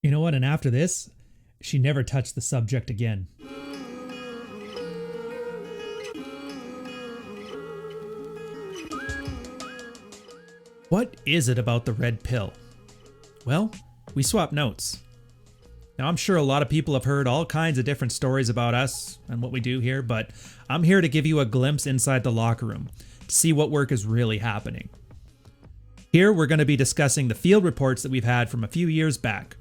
You know what? And after this, she never touched the subject again. What is it about the red pill? Well, we swap notes. Now, I'm sure a lot of people have heard all kinds of different stories about us and what we do here, but I'm here to give you a glimpse inside the locker room to see what work is really happening. Here, we're going to be discussing the field reports that we've had from a few years back.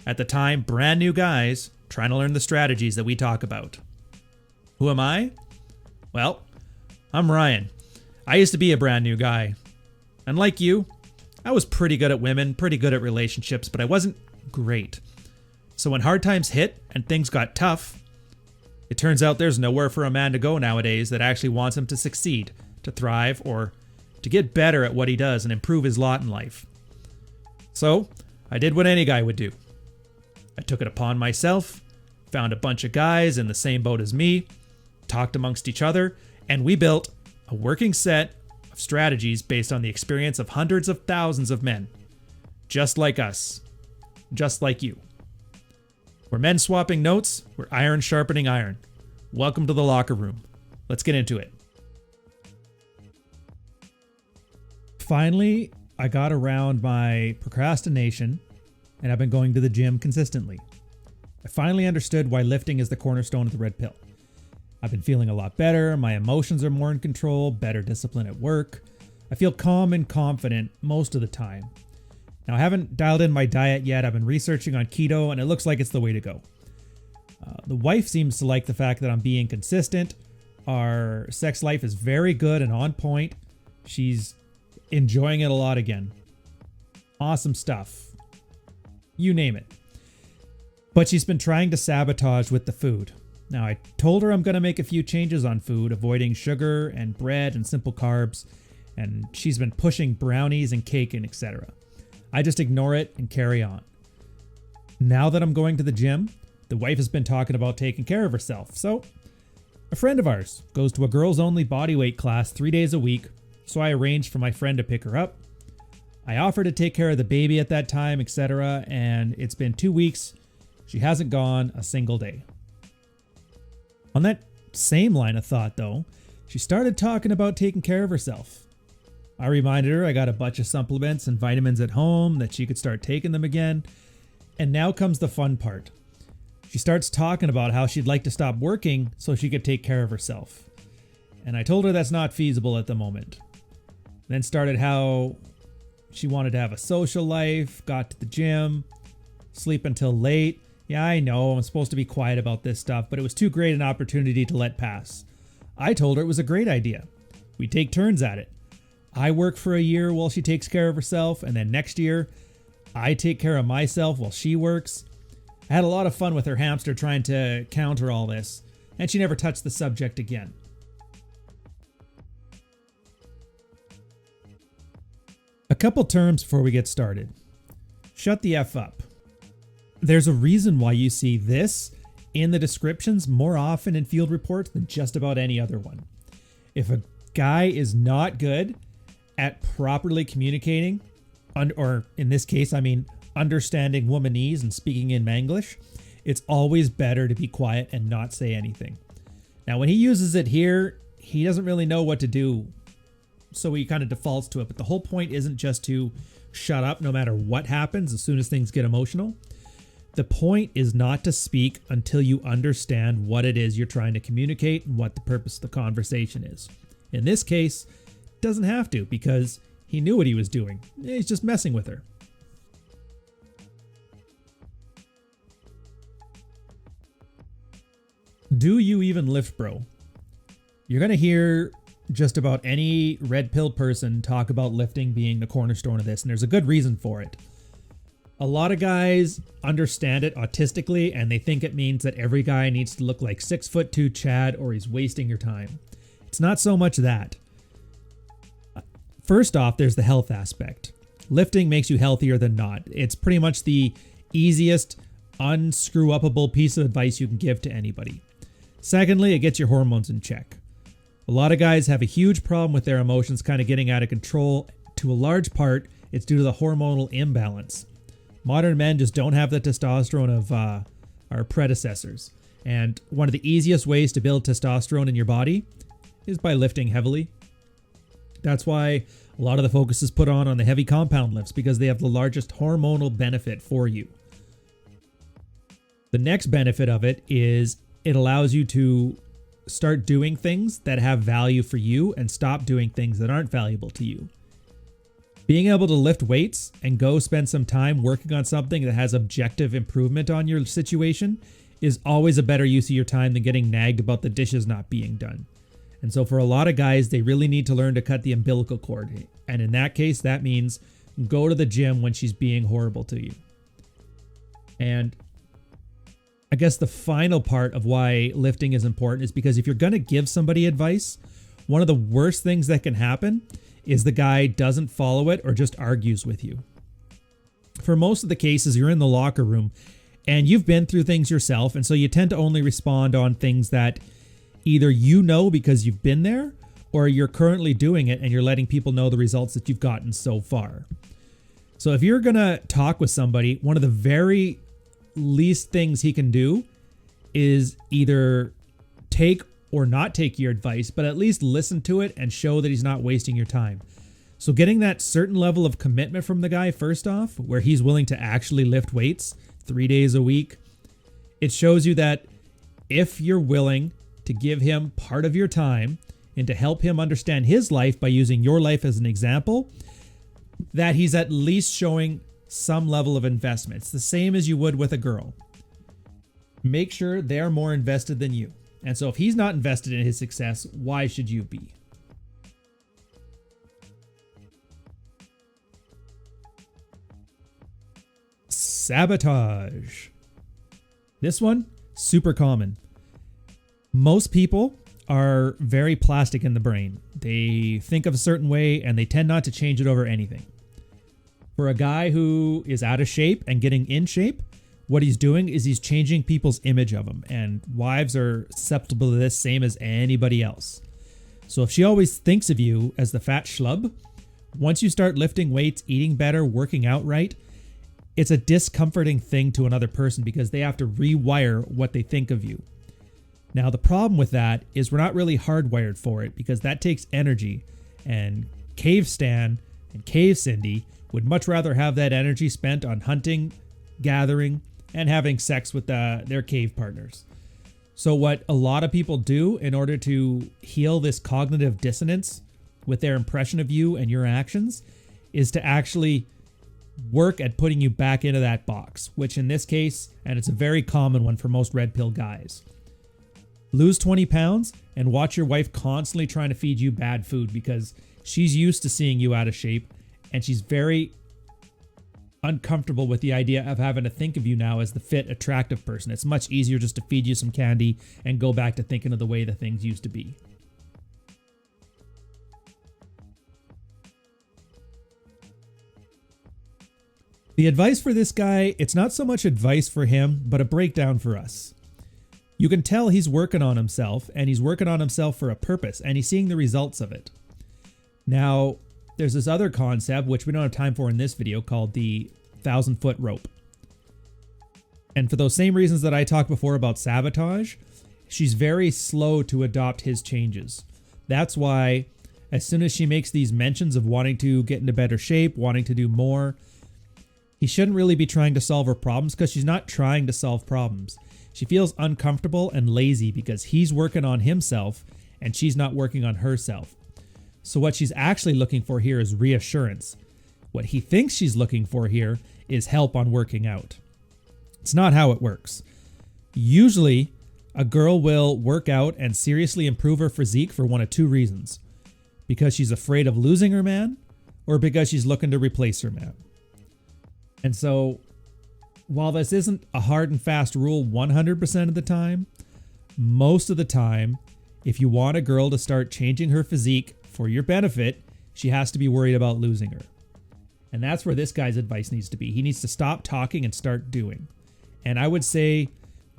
At the time, brand new guys trying to learn the strategies that we talk about. Who am I? Well, I'm Ryan. I used to be a brand new guy. And like you, I was pretty good at women, pretty good at relationships, but I wasn't great. So when hard times hit and things got tough, it turns out there's nowhere for a man to go nowadays that actually wants him to succeed, to thrive, or to get better at what he does and improve his lot in life. So I did what any guy would do. I took it upon myself, found a bunch of guys in the same boat as me, talked amongst each other, and we built a working set of strategies based on the experience of hundreds of thousands of men. Just like us. Just like you. We're men swapping notes, we're iron sharpening iron. Welcome to the locker room. Let's get into it. Finally, I got around my procrastination, and I've been going to the gym consistently. I finally understood why lifting is the cornerstone of the red pill. I've been feeling a lot better, my emotions are more in control, better discipline at work. I feel calm and confident most of the time. Now, I haven't dialed in my diet yet. I've been researching on keto, and it looks like it's the way to go. The wife seems to like the fact that I'm being consistent. Our sex life is very good and on point. She's enjoying it a lot again. Awesome stuff. You name it. But she's been trying to sabotage with the food. Now, I told her I'm going to make a few changes on food, avoiding sugar and bread and simple carbs, and she's been pushing brownies and cake and etc. I just ignore it and carry on. Now that I'm going to the gym, the wife has been talking about taking care of herself. So, a friend of ours goes to a girls only bodyweight class 3 days a week, so I arranged for my friend to pick her up. I offered to take care of the baby at that time, etc., and it's been 2 weeks. She hasn't gone a single day. On that same line of thought, though, she started talking about taking care of herself. I reminded her I got a bunch of supplements and vitamins at home, that she could start taking them again. And now comes the fun part. She starts talking about how she'd like to stop working so she could take care of herself. And I told her that's not feasible at the moment. Then started how she wanted to have a social life, got to the gym, sleep until late. Yeah, I know I'm supposed to be quiet about this stuff, but it was too great an opportunity to let pass. I told her it was a great idea. We take turns at it. I work for a year while she takes care of herself, and then next year, I take care of myself while she works. I had a lot of fun with her hamster trying to counter all this, and she never touched the subject again. A couple terms before we get started. Shut the F up. There's a reason why you see this in the descriptions more often in field reports than just about any other one. If a guy is not good at properly communicating, or in this case, I mean understanding womanese and speaking in Manglish, it's always better to be quiet and not say anything. Now, when he uses it here, he doesn't really know what to do, so he kind of defaults to it. But the whole point isn't just to shut up no matter what happens as soon as things get emotional. The point is not to speak until you understand what it is you're trying to communicate and what the purpose of the conversation is. In this case, it doesn't have to, because he knew what he was doing. He's just messing with her. Do you even lift, bro? You're going to hear just about any red pill person talk about lifting being the cornerstone of this, and there's a good reason for it. A lot of guys understand it autistically, and they think it means that every guy needs to look like 6'2" Chad or he's wasting your time. It's not so much that. First off, there's the health aspect. Lifting makes you healthier than not. It's pretty much the easiest, unscrew-upable piece of advice you can give to anybody. Secondly, it gets your hormones in check. A lot of guys have a huge problem with their emotions kind of getting out of control. To a large part, it's due to the hormonal imbalance. Modern men just don't have the testosterone of our predecessors. And one of the easiest ways to build testosterone in your body is by lifting heavily. That's why a lot of the focus is put on the heavy compound lifts, because they have the largest hormonal benefit for you. The next benefit of it is it allows you to start doing things that have value for you and stop doing things that aren't valuable to you. Being able to lift weights and go spend some time working on something that has objective improvement on your situation is always a better use of your time than getting nagged about the dishes not being done. And so for a lot of guys, they really need to learn to cut the umbilical cord. And in that case, that means go to the gym when she's being horrible to you. And I guess the final part of why lifting is important is because if you're going to give somebody advice, one of the worst things that can happen is the guy doesn't follow it or just argues with you. For most of the cases, you're in the locker room and you've been through things yourself. And so you tend to only respond on things that either you know because you've been there, or you're currently doing it and you're letting people know the results that you've gotten so far. So if you're going to talk with somebody, one of the very least things he can do is either take or not take your advice, but at least listen to it and show that he's not wasting your time. So getting that certain level of commitment from the guy, first off, where he's willing to actually lift weights 3 days a week, it shows you that if you're willing to give him part of your time and to help him understand his life by using your life as an example, that he's at least showing some level of investment. It's the same as you would with a girl. Make sure they're more invested than you. And so if he's not invested in his success, why should you be? Sabotage. This one, super common. Most people are very plastic in the brain. They think of a certain way and they tend not to change it over anything. For a guy who is out of shape and getting in shape, what he's doing is he's changing people's image of him, and wives are susceptible to this same as anybody else. So if she always thinks of you as the fat schlub, once you start lifting weights, eating better, working out right, it's a discomforting thing to another person because they have to rewire what they think of you. Now, the problem with that is we're not really hardwired for it because that takes energy, and Cave Stan and Cave Cindy would much rather have that energy spent on hunting, gathering, and having sex with their cave partners. So what a lot of people do in order to heal this cognitive dissonance with their impression of you and your actions is to actually work at putting you back into that box, which in this case, and it's a very common one for most red pill guys, lose 20 pounds and watch your wife constantly trying to feed you bad food because she's used to seeing you out of shape and she's very uncomfortable with the idea of having to think of you now as the fit, attractive person. It's much easier just to feed you some candy and go back to thinking of the way the things used to be. The advice for this guy, it's not so much advice for him, but a breakdown for us. You can tell he's working on himself, and he's working on himself for a purpose, and he's seeing the results of it. Now, there's this other concept, which we don't have time for in this video, called the 1,000-foot rope. And for those same reasons that I talked before about sabotage, she's very slow to adopt his changes. That's why as soon as she makes these mentions of wanting to get into better shape, wanting to do more, he shouldn't really be trying to solve her problems because she's not trying to solve problems. She feels uncomfortable and lazy because he's working on himself and she's not working on herself. So what she's actually looking for here is reassurance. What he thinks she's looking for here is help on working out. It's not how it works. Usually, a girl will work out and seriously improve her physique for one of two reasons. Because she's afraid of losing her man, or because she's looking to replace her man. And so, while this isn't a hard and fast rule 100% of the time, most of the time, if you want a girl to start changing her physique for your benefit, she has to be worried about losing her. And that's where this guy's advice needs to be. He needs to stop talking and start doing. And I would say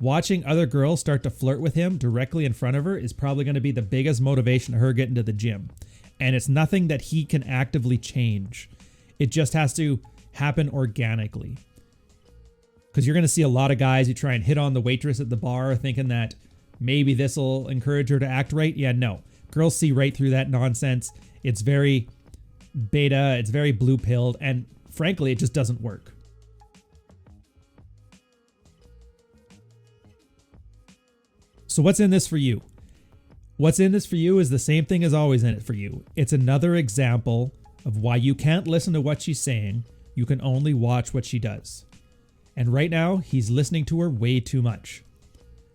watching other girls start to flirt with him directly in front of her is probably going to be the biggest motivation to her getting to the gym. And it's nothing that he can actively change. It just has to happen organically. Because you're going to see a lot of guys who try and hit on the waitress at the bar thinking that maybe this will encourage her to act right. Yeah, no. Girls see right through that nonsense. It's very beta. It's very blue-pilled. And frankly, it just doesn't work. So what's in this for you? What's in this for you is the same thing as always in it for you. It's another example of why you can't listen to what she's saying. You can only watch what she does. And right now, he's listening to her way too much.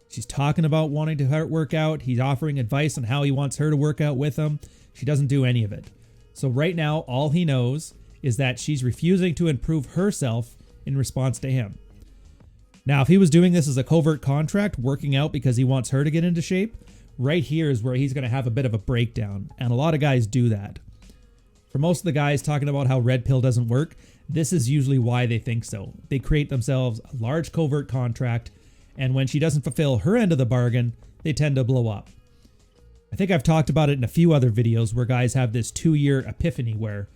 She's talking about wanting to work out. He's offering advice on how he wants her to work out with him. She doesn't do any of it. So right now, all he knows is that she's refusing to improve herself in response to him. Now, if he was doing this as a covert contract, working out because he wants her to get into shape, right here is where he's going to have a bit of a breakdown. And a lot of guys do that. For most of the guys talking about how red pill doesn't work, this is usually why they think so. They create themselves a large covert contract, and when she doesn't fulfill her end of the bargain, they tend to blow up. I think I've talked about it in a few other videos where guys have this 2-year epiphany where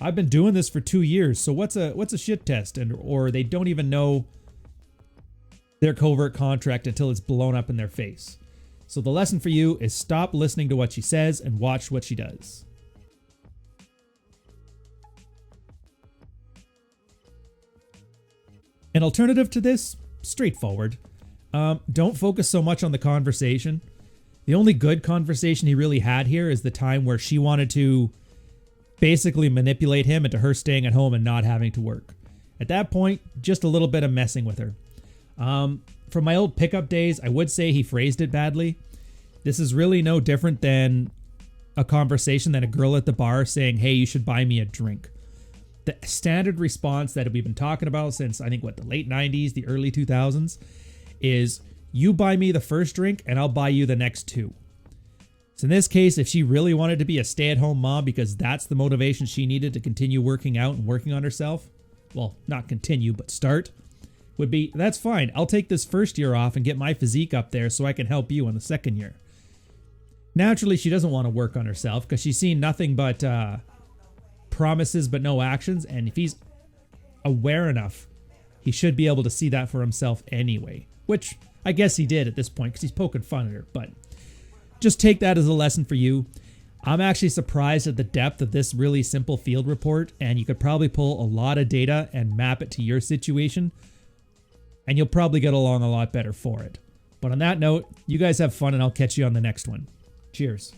I've been doing this for 2 years, so what's a shit test? Or they don't even know their covert contract until it's blown up in their face. So the lesson for you is stop listening to what she says and watch what she does. An alternative to this, straightforward. Don't focus so much on the conversation. The only good conversation he really had here is the time where she wanted to basically manipulate him into her staying at home and not having to work. At that point, just a little bit of messing with her. From my old pickup days, I would say he phrased it badly. This is really no different than a conversation than a girl at the bar saying, hey, you should buy me a drink. The standard response that we've been talking about since, I think, the late 90s, the early 2000s, is you buy me the first drink and I'll buy you the next 2. So in this case, if she really wanted to be a stay-at-home mom because that's the motivation she needed to continue working out and working on herself, well, not continue, but start, would be, that's fine. I'll take this first year off and get my physique up there so I can help you in the second year. Naturally, she doesn't want to work on herself because she's seen nothing but promises but no actions, and if he's aware enough, he should be able to see that for himself anyway, which I guess he did at this point because he's poking fun at her. But just take that as a lesson for you. I'm actually surprised at the depth of this really simple field report, and you could probably pull a lot of data and map it to your situation, and you'll probably get along a lot better for it. But on that note, you guys have fun, and I'll catch you on the next one. Cheers.